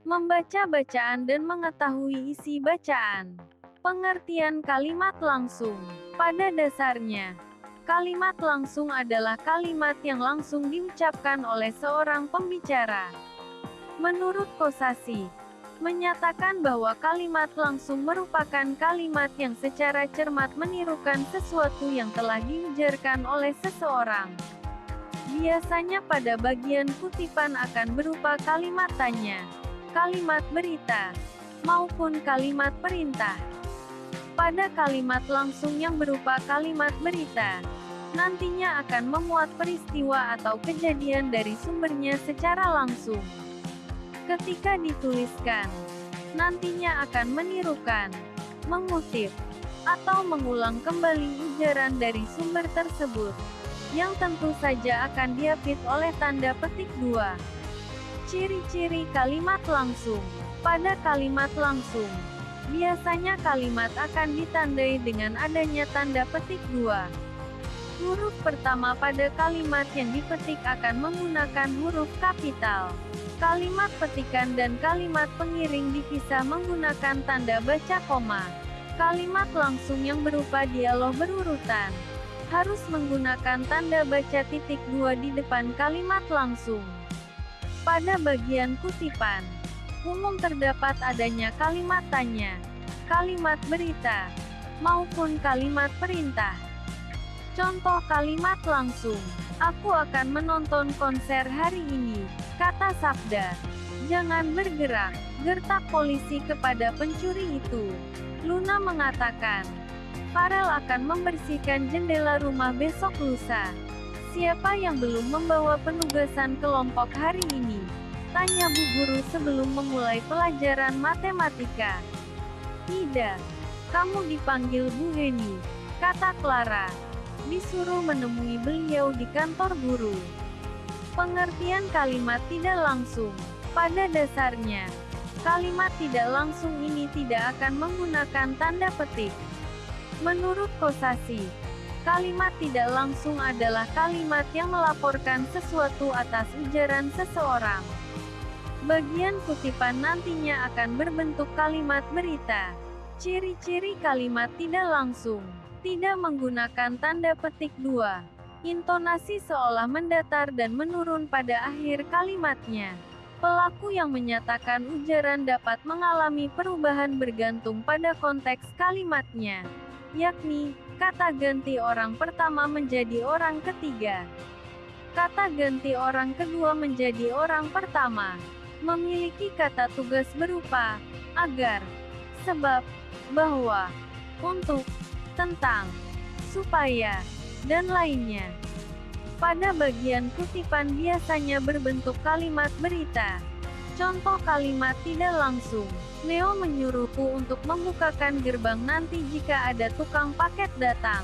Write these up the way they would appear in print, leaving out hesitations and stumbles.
Membaca bacaan dan mengetahui isi bacaan. Pengertian kalimat langsung. Pada dasarnya, kalimat langsung adalah kalimat yang langsung diucapkan oleh seorang pembicara. Menurut Kosasih, menyatakan bahwa kalimat langsung merupakan kalimat yang secara cermat menirukan sesuatu yang telah diujarkan oleh seseorang. Biasanya pada bagian kutipan akan berupa kalimat tanya, kalimat berita, maupun kalimat perintah. Pada kalimat langsung yang berupa kalimat berita, nantinya akan memuat peristiwa atau kejadian dari sumbernya secara langsung. Ketika dituliskan, nantinya akan menirukan, mengutip, atau mengulang kembali ujaran dari sumber tersebut, yang tentu saja akan diapit oleh tanda petik 2. Ciri-ciri kalimat langsung. Pada kalimat langsung, biasanya kalimat akan ditandai dengan adanya tanda petik 2. Huruf pertama pada kalimat yang dipetik akan menggunakan huruf kapital. Kalimat petikan dan kalimat pengiring dipisah menggunakan tanda baca koma. Kalimat langsung yang berupa dialog berurutan harus menggunakan tanda baca titik 2 di depan kalimat langsung. Pada bagian kutipan, umum terdapat adanya kalimat tanya, kalimat berita, maupun kalimat perintah. Contoh kalimat langsung, aku akan menonton konser hari ini, kata Sabda. Jangan bergerak, gertak polisi kepada pencuri itu. Luna mengatakan, Farel akan membersihkan jendela rumah besok lusa. Siapa yang belum membawa penugasan kelompok hari ini? Tanya Bu Guru sebelum memulai pelajaran matematika. Tidak. Kamu dipanggil Bu Heni, kata Clara. Disuruh menemui beliau di kantor guru. Pengertian kalimat tidak langsung. Pada dasarnya, kalimat tidak langsung ini tidak akan menggunakan tanda petik. Menurut Kosasih, kalimat tidak langsung adalah kalimat yang melaporkan sesuatu atas ujaran seseorang. Bagian kutipan nantinya akan berbentuk kalimat berita. Ciri-ciri kalimat tidak langsung. Tidak menggunakan tanda petik 2. Intonasi seolah mendatar dan menurun pada akhir kalimatnya. Pelaku yang menyatakan ujaran dapat mengalami perubahan bergantung pada konteks kalimatnya, yakni, kata ganti orang pertama menjadi orang ketiga. Kata ganti orang kedua menjadi orang pertama. Memiliki kata tugas berupa, agar, sebab, bahwa, untuk, tentang, supaya, dan lainnya. Pada bagian kutipan biasanya berbentuk kalimat berita. Contoh kalimat tidak langsung. Neo menyuruhku untuk membukakan gerbang nanti jika ada tukang paket datang.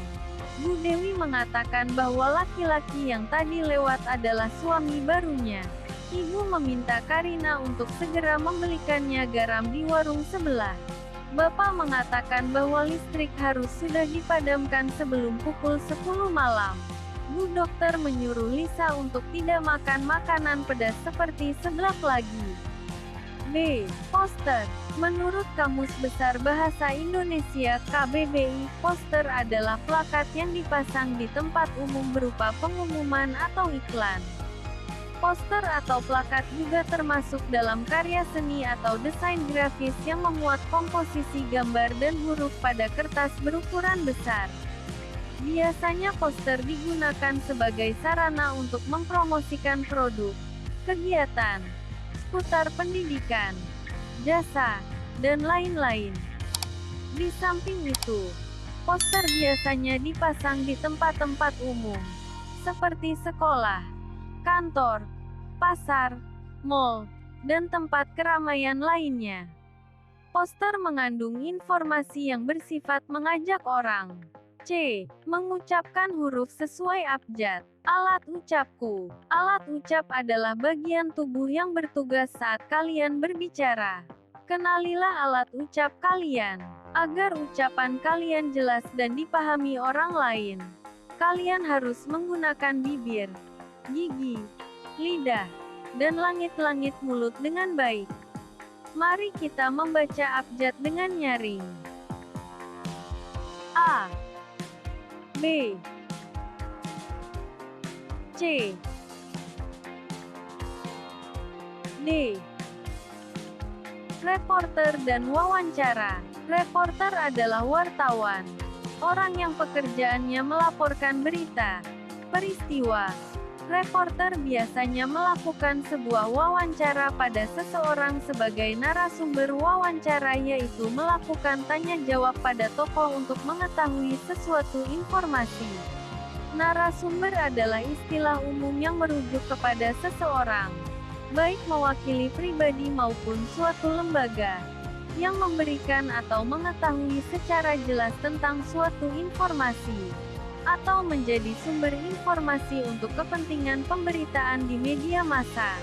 Bu Dewi mengatakan bahwa laki-laki yang tadi lewat adalah suami barunya. Ibu meminta Karina untuk segera membelikannya garam di warung sebelah. Bapak mengatakan bahwa listrik harus sudah dipadamkan sebelum pukul 10 malam. Bu dokter menyuruh Lisa untuk tidak makan makanan pedas seperti seblak lagi. B. Poster. Menurut Kamus Besar Bahasa Indonesia KBBI, poster adalah plakat yang dipasang di tempat umum berupa pengumuman atau iklan. Poster atau plakat juga termasuk dalam karya seni atau desain grafis yang memuat komposisi gambar dan huruf pada kertas berukuran besar. Biasanya poster digunakan sebagai sarana untuk mempromosikan produk, kegiatan, seputar pendidikan, jasa, dan lain-lain. Di samping itu, poster biasanya dipasang di tempat-tempat umum, seperti sekolah, kantor, pasar, mal, dan tempat keramaian lainnya. Poster mengandung informasi yang bersifat mengajak orang. C. Mengucapkan huruf sesuai abjad. Alat ucapku. Alat ucap adalah bagian tubuh yang bertugas saat kalian berbicara. Kenalilah alat ucap kalian, agar ucapan kalian jelas dan dipahami orang lain. Kalian harus menggunakan bibir, gigi, lidah, dan langit-langit mulut dengan baik. Mari kita membaca abjad dengan nyaring. A, B, C, D. Reporter dan wawancara. Reporter adalah wartawan. Orang yang pekerjaannya melaporkan berita, peristiwa. Reporter biasanya melakukan sebuah wawancara pada seseorang sebagai narasumber wawancara, yaitu melakukan tanya jawab pada tokoh untuk mengetahui sesuatu informasi. Narasumber adalah istilah umum yang merujuk kepada seseorang, baik mewakili pribadi maupun suatu lembaga, yang memberikan atau mengetahui secara jelas tentang suatu informasi, atau menjadi sumber informasi untuk kepentingan pemberitaan di media massa.